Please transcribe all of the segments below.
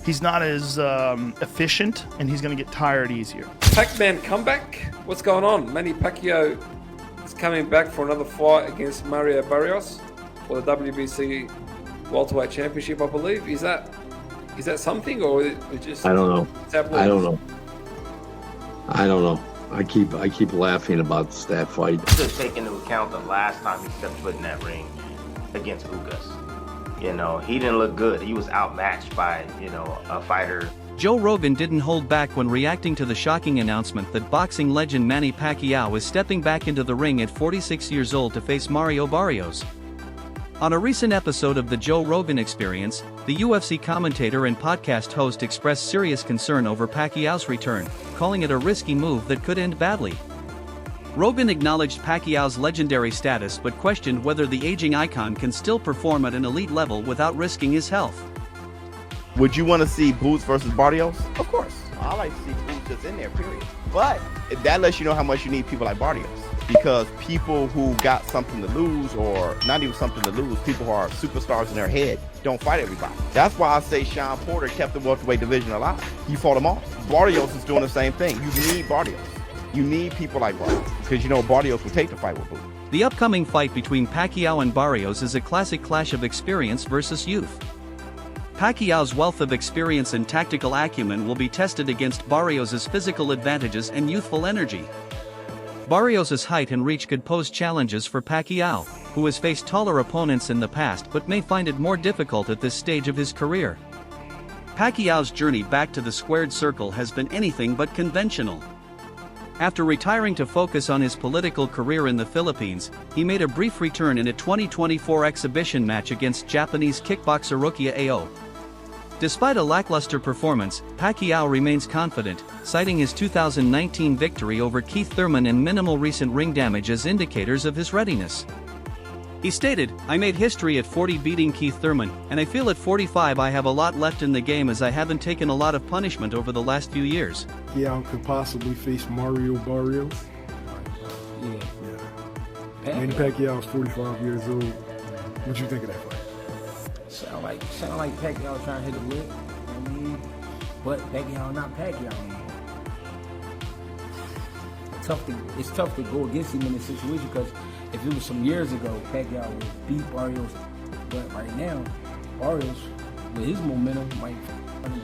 He's not as efficient, and he's going to get tired easier. Pac-Man comeback? What's going on? Manny Pacquiao is coming back for another fight against Mario Barrios for the WBC welterweight championship, I believe. Is that something, or is it just? I don't know. I don't know. I keep laughing about that fight. Just take into account the last time he stepped foot in that ring against Ugas. You know, he didn't look good. He was outmatched by, a fighter. Joe Rogan didn't hold back when reacting to the shocking announcement that boxing legend Manny Pacquiao is stepping back into the ring at 46 years old to face Mario Barrios. On a recent episode of the Joe Rogan Experience, the UFC commentator and podcast host expressed serious concern over Pacquiao's return, calling it a risky move that could end badly. Rogan acknowledged Pacquiao's legendary status but questioned whether the aging icon can still perform at an elite level without risking his health. Would you want to see Boots versus Barrios? Of course. I like to see Boots just in there, period. But that lets you know how much you need people like Barrios. Because people who got something to lose, or not even something to lose, people who are superstars in their head, don't fight everybody. That's why I say Sean Porter kept the welterweight division alive. He fought them all. Barrios is doing the same thing. You need Barrios. You need people like Barrios, because Barrios will take the fight with Boots. The upcoming fight between Pacquiao and Barrios is a classic clash of experience versus youth. Pacquiao's wealth of experience and tactical acumen will be tested against Barrios' physical advantages and youthful energy. Barrios' height and reach could pose challenges for Pacquiao, who has faced taller opponents in the past but may find it more difficult at this stage of his career. Pacquiao's journey back to the squared circle has been anything but conventional. After retiring to focus on his political career in the Philippines, he made a brief return in a 2024 exhibition match against Japanese kickboxer Rukia Ao. Despite a lackluster performance, Pacquiao remains confident, citing his 2019 victory over Keith Thurman and minimal recent ring damage as indicators of his readiness. He stated, "I made history at 40 beating Keith Thurman, and I feel at 45 I have a lot left in the game as I haven't taken a lot of punishment over the last few years." Pacquiao could possibly face Mario Barrios. Yeah. Manny Pacquiao is 45 years old. What you think of that fight? Sound like Pacquiao trying to hit a lick. But Pacquiao not Pacquiao anymore. It's tough to go against him in this situation, because if it was some years ago, Pacquiao would beat Barrios. But right now, Barrios, with his momentum, might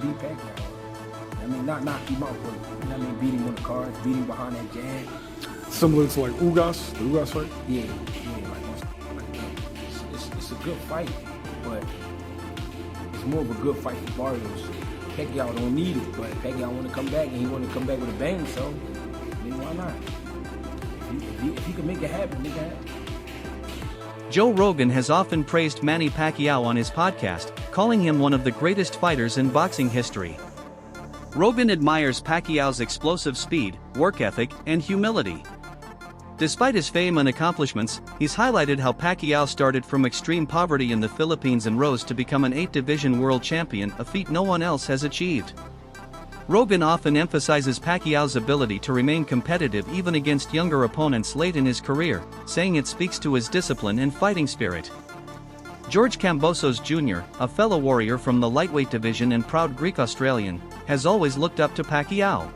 beat Pacquiao. Not knock him out, but beat him on the cards, beat him behind that jab. Similar to like Ugas, the Ugas fight? Yeah, it's a good fight, but it's more of a good fight for Barrios. Pacquiao don't need it, but Pacquiao want to come back, and he want to come back with a bang, so why not? If he can make it happen, make it happen. Joe Rogan has often praised Manny Pacquiao on his podcast, calling him one of the greatest fighters in boxing history. Rogan admires Pacquiao's explosive speed, work ethic, and humility. Despite his fame and accomplishments, he's highlighted how Pacquiao started from extreme poverty in the Philippines and rose to become an 8-division world champion, a feat no one else has achieved. Rogan often emphasizes Pacquiao's ability to remain competitive even against younger opponents late in his career, saying it speaks to his discipline and fighting spirit. George Kambosos Jr., a fellow warrior from the lightweight division and proud Greek Australian, has always looked up to Pacquiao.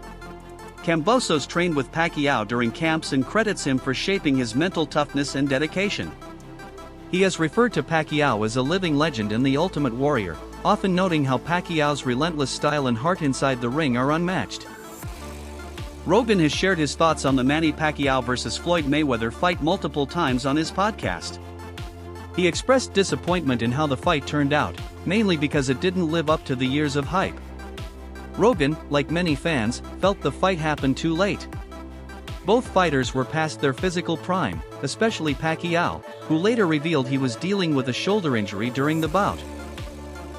Kambosos trained with Pacquiao during camps and credits him for shaping his mental toughness and dedication. He has referred to Pacquiao as a living legend and the ultimate warrior, often noting how Pacquiao's relentless style and heart inside the ring are unmatched. Rogan has shared his thoughts on the Manny Pacquiao vs. Floyd Mayweather fight multiple times on his podcast. He expressed disappointment in how the fight turned out, mainly because it didn't live up to the years of hype. Rogan, like many fans, felt the fight happened too late. Both fighters were past their physical prime, especially Pacquiao, who later revealed he was dealing with a shoulder injury during the bout.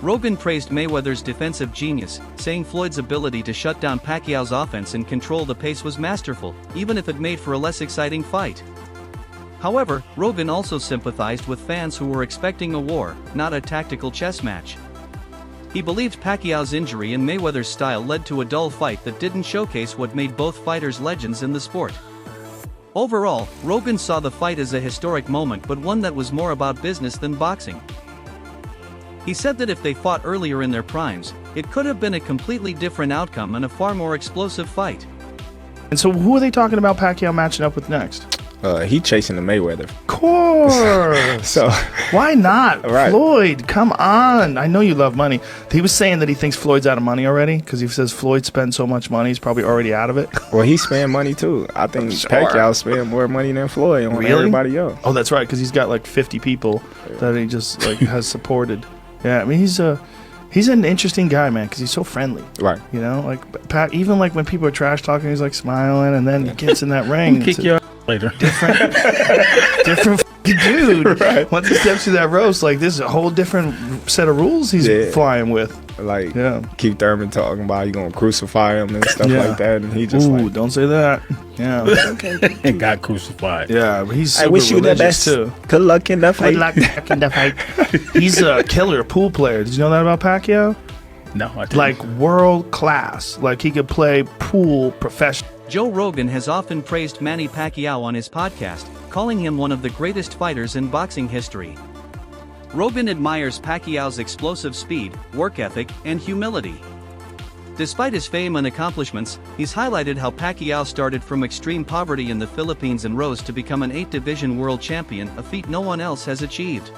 Rogan praised Mayweather's defensive genius, saying Floyd's ability to shut down Pacquiao's offense and control the pace was masterful, even if it made for a less exciting fight. However, Rogan also sympathized with fans who were expecting a war, not a tactical chess match. He believed Pacquiao's injury and Mayweather's style led to a dull fight that didn't showcase what made both fighters legends in the sport. Overall, Rogan saw the fight as a historic moment, but one that was more about business than boxing. He said that if they fought earlier in their primes, it could have been a completely different outcome and a far more explosive fight. And so who are they talking about Pacquiao matching up with next? He chasing the Mayweather. Of course. So why not? Right. Floyd, come on. I know you love money. He was saying that he thinks Floyd's out of money already because he says Floyd spends so much money, he's probably already out of it. Well, he spend money too. I think Sure. Pacquiao spend more money than Floyd on Really? everybody else. Oh, that's right, because he's got like 50 people that he just like has supported. Yeah, I mean he's an interesting guy, man, because he's so friendly. Right. You know, like Pat. Even like when people are trash talking, he's like smiling, and then he gets in that ring. Kick you out later. Different fucking dude. Right. Once he steps through that roast, like this is a whole different set of rules he's flying with. Like Yeah. Keith Thurman talking about you gonna crucify him and stuff Yeah. like that, and he just Ooh, like, don't say that. Yeah. And got crucified. Yeah, but he's I super wish you the religious best. too. Good luck in the fight. Good luck in the fight. He's a killer pool player. Did you know that about Pacquiao? No, I didn't. Like world class. Like he could play pool professional. Joe Rogan has often praised Manny Pacquiao on his podcast, calling him one of the greatest fighters in boxing history. Rogan admires Pacquiao's explosive speed, work ethic, and humility. Despite his fame and accomplishments, he's highlighted how Pacquiao started from extreme poverty in the Philippines and rose to become an 8-division world champion, a feat no one else has achieved.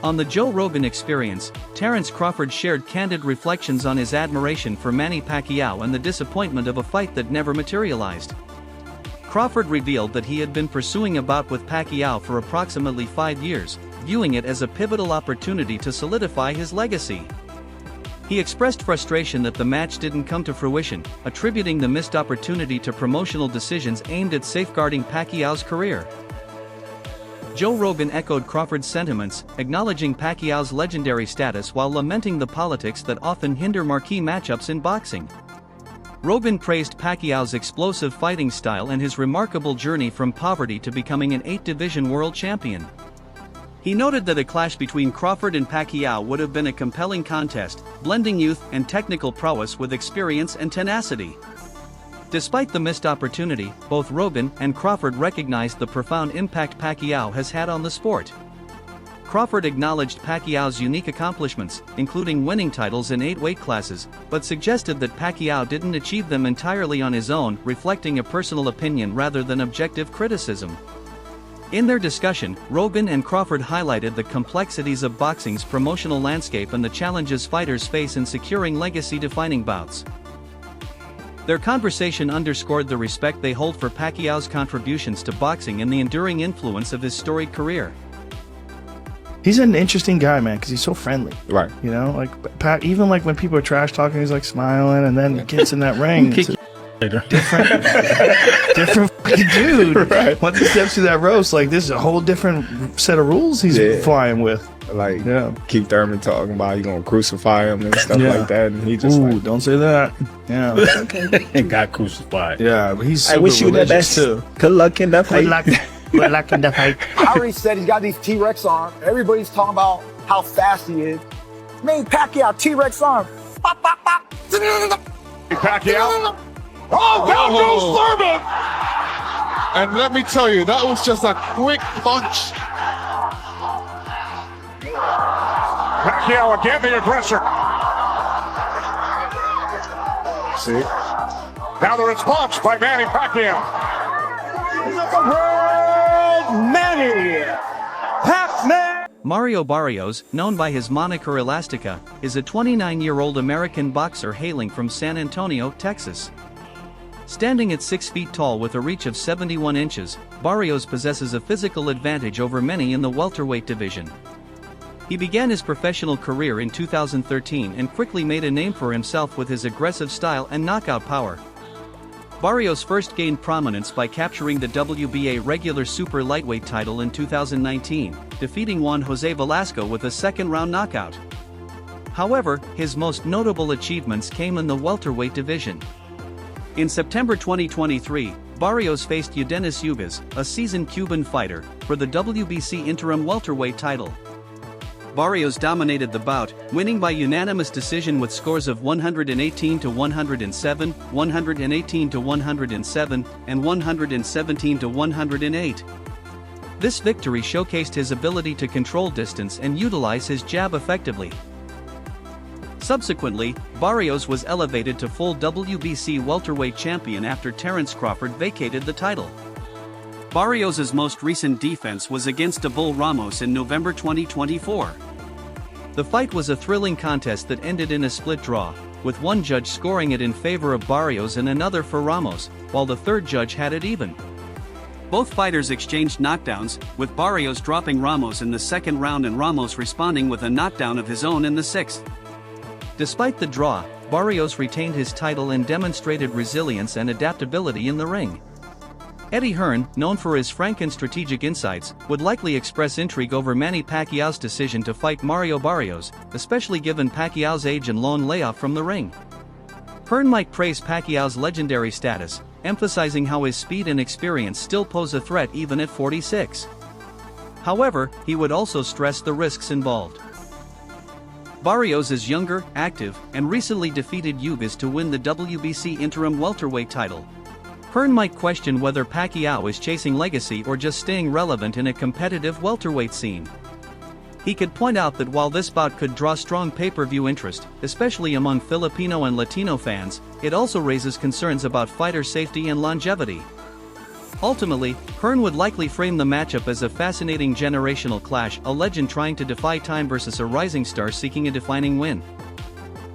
On the Joe Rogan Experience, Terrence Crawford shared candid reflections on his admiration for Manny Pacquiao and the disappointment of a fight that never materialized. Crawford revealed that he had been pursuing a bout with Pacquiao for approximately 5 years, viewing it as a pivotal opportunity to solidify his legacy. He expressed frustration that the match didn't come to fruition, attributing the missed opportunity to promotional decisions aimed at safeguarding Pacquiao's career. Joe Rogan echoed Crawford's sentiments, acknowledging Pacquiao's legendary status while lamenting the politics that often hinder marquee matchups in boxing. Rogan praised Pacquiao's explosive fighting style and his remarkable journey from poverty to becoming an 8-division world champion. He noted that a clash between Crawford and Pacquiao would have been a compelling contest, blending youth and technical prowess with experience and tenacity. Despite the missed opportunity, both Rogan and Crawford recognized the profound impact Pacquiao has had on the sport. Crawford acknowledged Pacquiao's unique accomplishments, including winning titles in 8 weight classes, but suggested that Pacquiao didn't achieve them entirely on his own, reflecting a personal opinion rather than objective criticism. In their discussion, Rogan and Crawford highlighted the complexities of boxing's promotional landscape and the challenges fighters face in securing legacy-defining bouts. Their conversation underscored the respect they hold for Pacquiao's contributions to boxing and the enduring influence of his storied career. He's an interesting guy, man, because he's so friendly. Right. You know, like even like when people are trash talking, he's like smiling, and then he gets in that ring. Kick It's you later. different fucking dude. Right. Once he steps through that roast, like this is a whole different set of rules he's flying with. Like Yeah. Keith Thurman talking about you gonna crucify him and stuff Yeah. like that, and he just Ooh, like, don't say that. Yeah. And got crucified. Yeah, but he's super I wish you the religious best. too. Good luck in the fight. Good luck in the fight. I already said he's got these T-Rex arms. Everybody's talking about how fast he is. Manny Pacquiao, T-Rex arm. Pop, pop, pop. Pacquiao. Oh, down goes Thurman! And let me tell you, that was just a quick punch. Pacquiao again, the aggressor. See? Now the response by Manny Pacquiao. Manny Pacquiao. Mario Barrios, known by his moniker Elastica, is a 29-year-old American boxer hailing from San Antonio, Texas. Standing at 6 feet tall with a reach of 71 inches, Barrios possesses a physical advantage over many in the welterweight division. He began his professional career in 2013 and quickly made a name for himself with his aggressive style and knockout power. Barrios first gained prominence by capturing the WBA regular super lightweight title in 2019, defeating Juan Jose Velasco with a second-round knockout. However, his most notable achievements came in the welterweight division. In September 2023, Barrios faced Eudenis Ugas, a seasoned Cuban fighter, for the WBC interim welterweight title. Barrios dominated the bout, winning by unanimous decision with scores of 118-107, 118-107, and 117-108. This victory showcased his ability to control distance and utilize his jab effectively. Subsequently, Barrios was elevated to full WBC welterweight champion after Terence Crawford vacated the title. Barrios' most recent defense was against Abul Ramos in November 2024. The fight was a thrilling contest that ended in a split draw, with one judge scoring it in favor of Barrios and another for Ramos, while the third judge had it even. Both fighters exchanged knockdowns, with Barrios dropping Ramos in the second round and Ramos responding with a knockdown of his own in the sixth. Despite the draw, Barrios retained his title and demonstrated resilience and adaptability in the ring. Eddie Hearn, known for his frank and strategic insights, would likely express intrigue over Manny Pacquiao's decision to fight Mario Barrios, especially given Pacquiao's age and lone layoff from the ring. Hearn might praise Pacquiao's legendary status, emphasizing how his speed and experience still pose a threat even at 46. However, he would also stress the risks involved. Barrios is younger, active, and recently defeated Ugas to win the WBC interim welterweight title. Hearn might question whether Pacquiao is chasing legacy or just staying relevant in a competitive welterweight scene. He could point out that while this bout could draw strong pay-per-view interest, especially among Filipino and Latino fans, it also raises concerns about fighter safety and longevity. Ultimately, Hearn would likely frame the matchup as a fascinating generational clash, a legend trying to defy time versus a rising star seeking a defining win.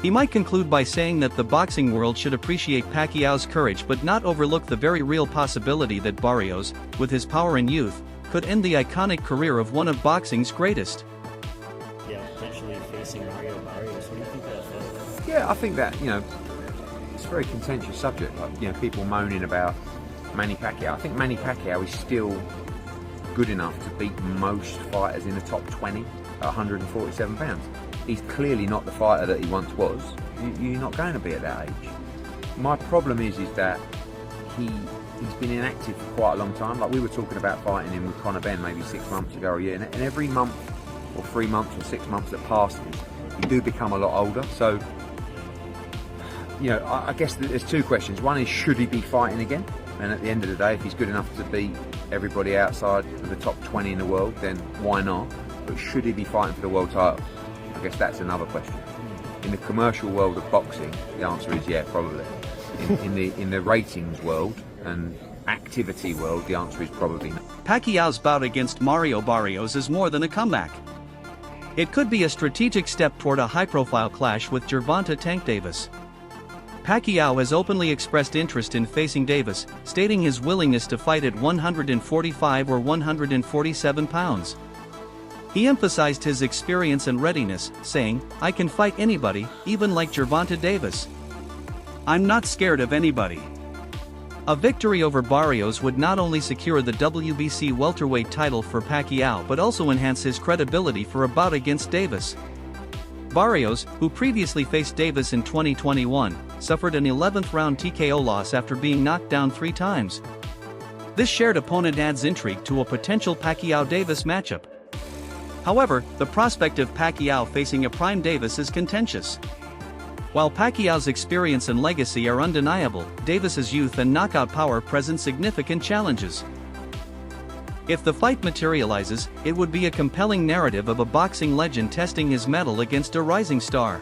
He might conclude by saying that the boxing world should appreciate Pacquiao's courage but not overlook the very real possibility that Barrios, with his power and youth, could end the iconic career of one of boxing's greatest. Yeah, potentially facing Mario Barrios. What do you think of that fight? Yeah, I think that, it's a very contentious subject. Like, people moaning about Manny Pacquiao. I think Manny Pacquiao is still good enough to beat most fighters in the top 20 at 147 pounds. He's clearly not the fighter that he once was. You're not going to be at that age. My problem is that he's been inactive for quite a long time. Like we were talking about fighting him with Conor Benn maybe 6 months ago or a year, and every month or 3 months or 6 months that passes, you do become a lot older. So, I guess there's two questions. One is, should he be fighting again? And at the end of the day, if he's good enough to beat everybody outside of the top 20 in the world, then why not? But should he be fighting for the world title? I guess that's another question. In the commercial world of boxing, the answer is yeah, probably. In the ratings world and activity world, the answer is probably no. Pacquiao's bout against Mario Barrios is more than a comeback. It could be a strategic step toward a high-profile clash with Gervonta Tank Davis. Pacquiao has openly expressed interest in facing Davis, stating his willingness to fight at 145 or 147 pounds. He emphasized his experience and readiness, saying, "I can fight anybody, even like Gervonta Davis. I'm not scared of anybody." A victory over Barrios would not only secure the WBC welterweight title for Pacquiao but also enhance his credibility for a bout against Davis. Barrios, who previously faced Davis in 2021, suffered an 11th round TKO loss after being knocked down 3 times. This shared opponent adds intrigue to a potential Pacquiao-Davis matchup. However, the prospect of Pacquiao facing a prime Davis is contentious. While Pacquiao's experience and legacy are undeniable, Davis's youth and knockout power present significant challenges. If the fight materializes, it would be a compelling narrative of a boxing legend testing his mettle against a rising star.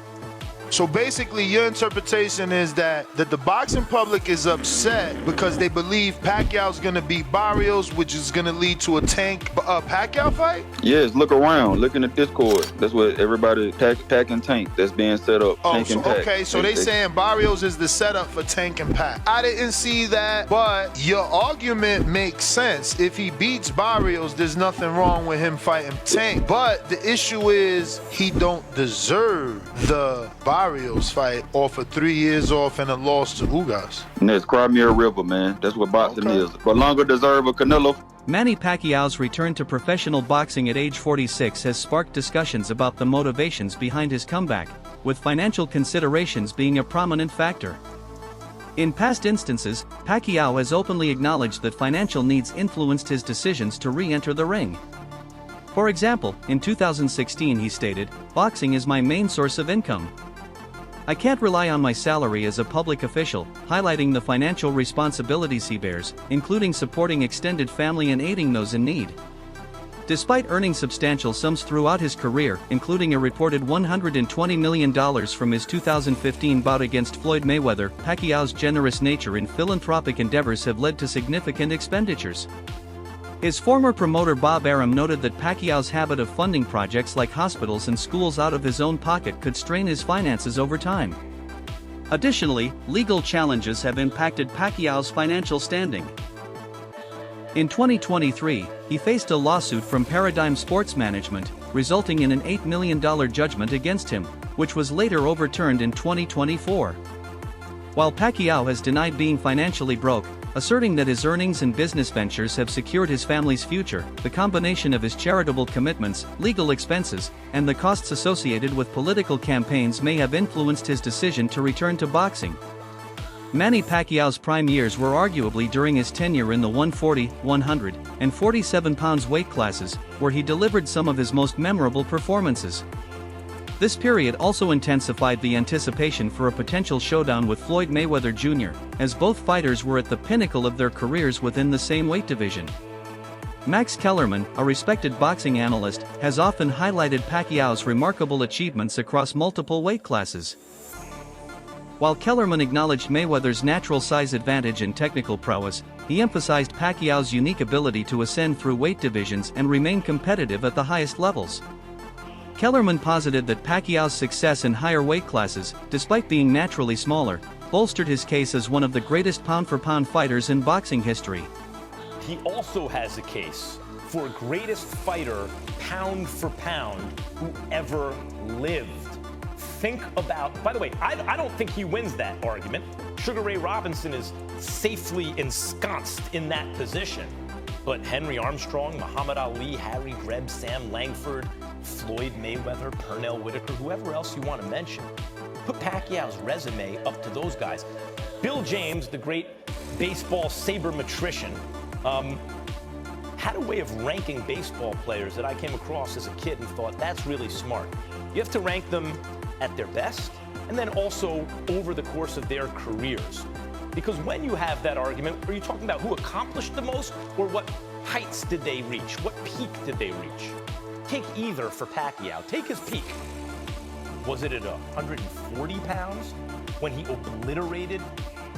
So basically, your interpretation is that the boxing public is upset because they believe Pacquiao's going to beat Barrios, which is going to lead to a Tank Pacquiao fight? Yes, look around. Look in the Discord. That's what everybody, Pac and Tank, that's being set up. Oh, Tank and Pac. okay, so they saying Barrios is the setup for Tank and Pac. I didn't see that, but your argument makes sense. If he beats Barrios, there's nothing wrong with him fighting Tank. But the issue is he don't deserve the Barrios fight off of 3 years off and a loss to Ugas. And that's cry me a river, man. That's what boxing is. But longer deserve a Canelo. Manny Pacquiao's return to professional boxing at age 46 has sparked discussions about the motivations behind his comeback, with financial considerations being a prominent factor. In past instances, Pacquiao has openly acknowledged that financial needs influenced his decisions to re-enter the ring. For example, in 2016 he stated, "Boxing is my main source of income. I can't rely on my salary as a public official," highlighting the financial responsibilities he bears, including supporting extended family and aiding those in need. Despite earning substantial sums throughout his career, including a reported $120 million from his 2015 bout against Floyd Mayweather, Pacquiao's generous nature in philanthropic endeavors have led to significant expenditures. His former promoter Bob Arum noted that Pacquiao's habit of funding projects like hospitals and schools out of his own pocket could strain his finances over time. Additionally, legal challenges have impacted Pacquiao's financial standing. In 2023, he faced a lawsuit from Paradigm Sports Management, resulting in an $8 million judgment against him, which was later overturned in 2024. While Pacquiao has denied being financially broke, asserting that his earnings and business ventures have secured his family's future, the combination of his charitable commitments, legal expenses, and the costs associated with political campaigns may have influenced his decision to return to boxing. Manny Pacquiao's prime years were arguably during his tenure in the 140, 100, and 47 pounds weight classes, where he delivered some of his most memorable performances. This period also intensified the anticipation for a potential showdown with Floyd Mayweather Jr., as both fighters were at the pinnacle of their careers within the same weight division. Max Kellerman, a respected boxing analyst, has often highlighted Pacquiao's remarkable achievements across multiple weight classes. While Kellerman acknowledged Mayweather's natural size advantage and technical prowess, he emphasized Pacquiao's unique ability to ascend through weight divisions and remain competitive at the highest levels. Kellerman posited that Pacquiao's success in higher weight classes, despite being naturally smaller, bolstered his case as one of the greatest pound-for-pound fighters in boxing history. He also has a case for greatest fighter, pound for pound, who ever lived. Think about, by the way, I don't think he wins that argument. Sugar Ray Robinson is safely ensconced in that position. But Henry Armstrong, Muhammad Ali, Harry Greb, Sam Langford, Floyd Mayweather, Pernell Whitaker, whoever else you want to mention, put Pacquiao's resume up to those guys. Bill James, the great baseball sabermetrician, had a way of ranking baseball players that I came across as a kid and thought, that's really smart. You have to rank them at their best, and then also over the course of their careers. Because when you have that argument, are you talking about who accomplished the most, or what heights did they reach? What peak did they reach? Take either for Pacquiao. Take his peak. Was it at 140 pounds when he obliterated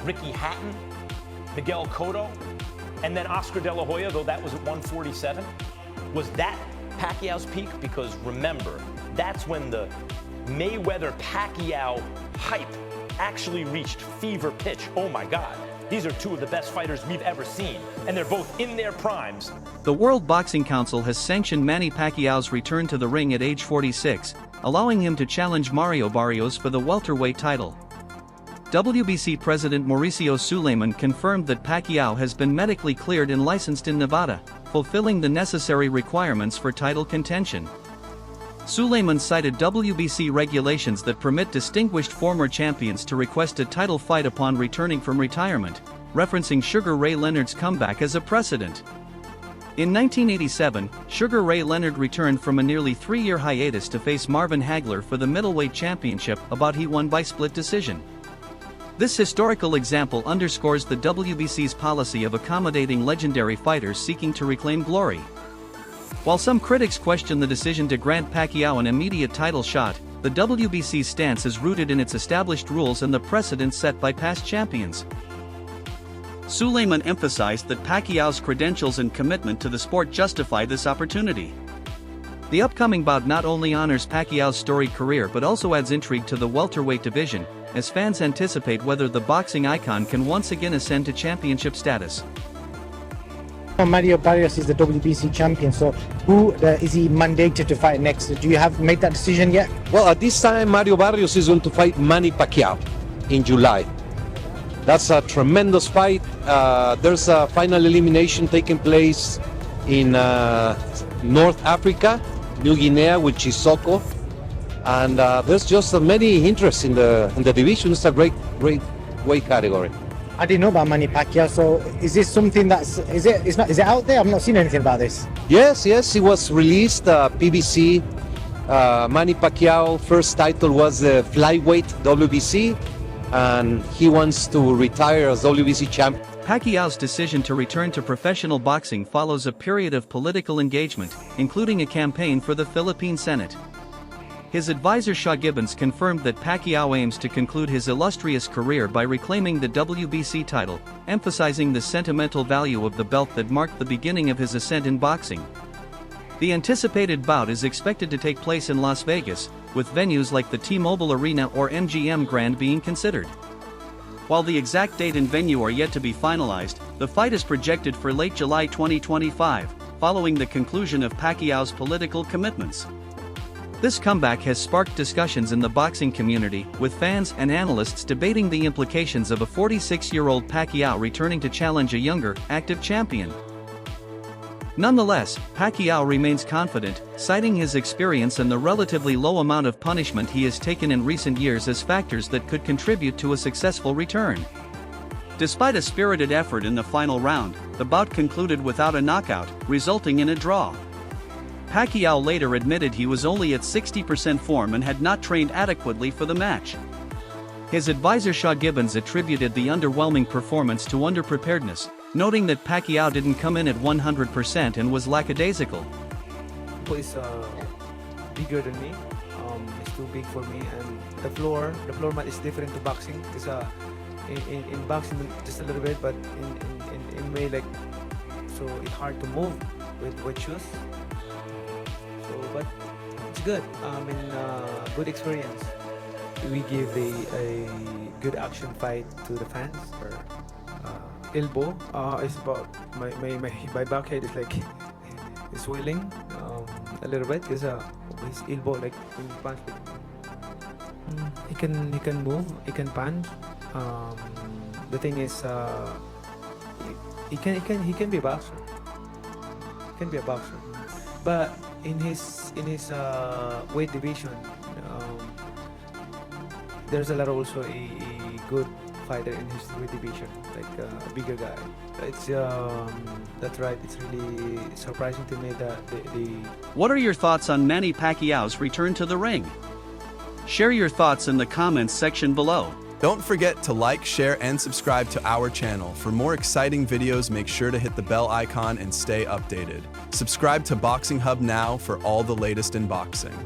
Ricky Hatton, Miguel Cotto, and then Oscar De La Hoya, though that was at 147? Was that Pacquiao's peak? Because remember, that's when the Mayweather-Pacquiao hype actually reached fever pitch. Oh my God, these are two of the best fighters we've ever seen, and they're both in their primes. The World Boxing Council has sanctioned Manny Pacquiao's return to the ring at age 46, allowing him to challenge Mario Barrios for the welterweight title. WBC President Mauricio Suleiman confirmed that Pacquiao has been medically cleared and licensed in Nevada, fulfilling the necessary requirements for title contention. Suleiman cited WBC regulations that permit distinguished former champions to request a title fight upon returning from retirement, referencing Sugar Ray Leonard's comeback as a precedent. In 1987, Sugar Ray Leonard returned from a nearly 3-year hiatus to face Marvin Hagler for the middleweight championship, a bout he won by split decision. This historical example underscores the WBC's policy of accommodating legendary fighters seeking to reclaim glory. While some critics question the decision to grant Pacquiao an immediate title shot, the WBC's stance is rooted in its established rules and the precedents set by past champions. Suleiman emphasized that Pacquiao's credentials and commitment to the sport justify this opportunity. The upcoming bout not only honors Pacquiao's storied career but also adds intrigue to the welterweight division, as fans anticipate whether the boxing icon can once again ascend to championship status. Mario Barrios is the WBC champion, so who is he mandated to fight next? Do you have made that decision yet? Well, at this time, Mario Barrios is going to fight Manny Pacquiao in July. That's a tremendous fight. There's a final elimination taking place in North Africa, New Guinea with Chisoko, and there's just many interests in the division. It's a great weight category. I didn't know about Manny Pacquiao, so is this something is it out there? I've not seen anything about this. Yes, it was released, PBC. Manny Pacquiao first title was the flyweight WBC, and he wants to retire as WBC champion. Pacquiao's decision to return to professional boxing follows a period of political engagement, including a campaign for the Philippine Senate. His advisor Shaw Gibbons confirmed that Pacquiao aims to conclude his illustrious career by reclaiming the WBC title, emphasizing the sentimental value of the belt that marked the beginning of his ascent in boxing. The anticipated bout is expected to take place in Las Vegas, with venues like the T-Mobile Arena or MGM Grand being considered. While the exact date and venue are yet to be finalized, the fight is projected for late July 2025, following the conclusion of Pacquiao's political commitments. This comeback has sparked discussions in the boxing community, with fans and analysts debating the implications of a 46-year-old Pacquiao returning to challenge a younger, active champion. Nonetheless, Pacquiao remains confident, citing his experience and the relatively low amount of punishment he has taken in recent years as factors that could contribute to a successful return. Despite a spirited effort in the final round, the bout concluded without a knockout, resulting in a draw. Pacquiao later admitted he was only at 60% form and had not trained adequately for the match. His advisor Shaw Gibbons attributed the underwhelming performance to underpreparedness, noting that Pacquiao didn't come in at 100% and was lackadaisical. Is bigger than me. It's too big for me, and the floor mat is different to boxing. Because in boxing just a little bit, but in way like so it's hard to move with shoes. So, but it's good. Good experience. We give a good action fight to the fans. Elbow is about my back head is like swelling a little bit because his elbow like punch. He can move, he can punch. The thing is he can be a boxer. He can be a boxer, but in his weight division there's a lot also a good fighter in his weight division, like a bigger guy. It's that's right. It's really surprising to me that the. What are your thoughts on Manny Pacquiao's return to the ring? Share your thoughts in the comments section below. Don't forget to like, share, and subscribe to our channel. For more exciting videos, make sure to hit the bell icon and stay updated. Subscribe to Boxing Hub now for all the latest in boxing.